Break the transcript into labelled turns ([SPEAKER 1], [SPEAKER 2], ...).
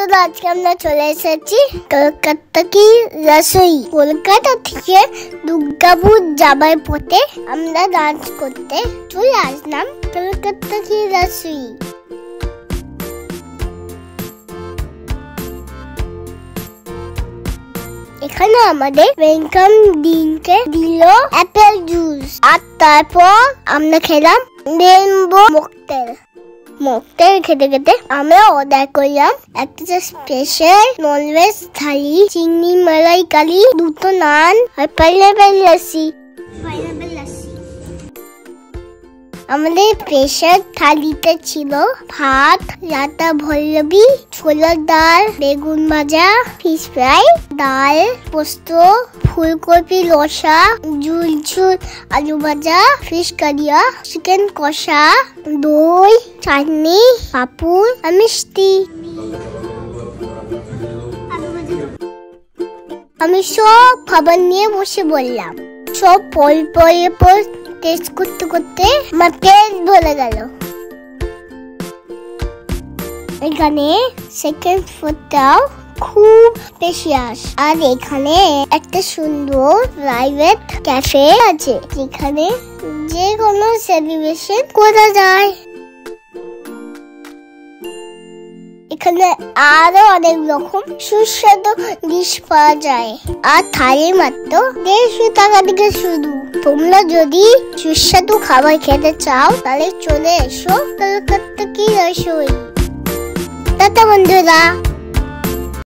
[SPEAKER 1] বন্ধুরা, আজকে আমরা চলে এসেছি কলকাতা কি রসোই। কলকাতা থেকে দুর্গাপুর যাবার পথে আমরা ডান্স করতে চলে আসলাম কলকাতা কি রসোই। এখানে আমাদের ওয়েলকাম ড্রিঙ্কে দিল অ্যাপেল জুস, আর তারপর আমরা খেলাম রেনবো মকটেল। খেতে খেতে আমরা অর্ডার করলাম একটা স্পেশাল ননভেজ থালি, চিংড়ি মালাই কারি, 2 নান আর পাইনাপেল লাসি। আমাদের স্পেশাল থালিতে ছিল ভাত, রাতা ভল্লবি, ছোলার ডাল, বেগুন ভাজা, ফিশ ফ্রাই, ডাল, পোস্ত, ফুলকপি রসা, ঝুল আলু ভাজা, ফিশ কারিয়া, চিকেন কষা, দই, চাটনি, পাপড় আর মিষ্টি। আমি সব খাবার নিয়ে বসে বললাম। সব পর টেস্ট করতে করতে আমার পেট ভরে গেল। এখানে সেকেন্ড ফ্লোরটাও খুব স্পেশাস, আর এখানে একটা সুন্দর প্রাইভেট ক্যাফে আছে যেখানে যে কোনো সেলিব্রেশন করা যায়। এখানে আরো অনেক রকম সুস্বাদু ডিশ পাওয়া যায়, আর থালি মাত্র 150 টাকা থেকে শুরু। তোমরা যদি সুস্বাদু খাবার খেতে চাও তাহলে চলে এসো কলকাতা কি রসোই। টাটা বন্ধুরা।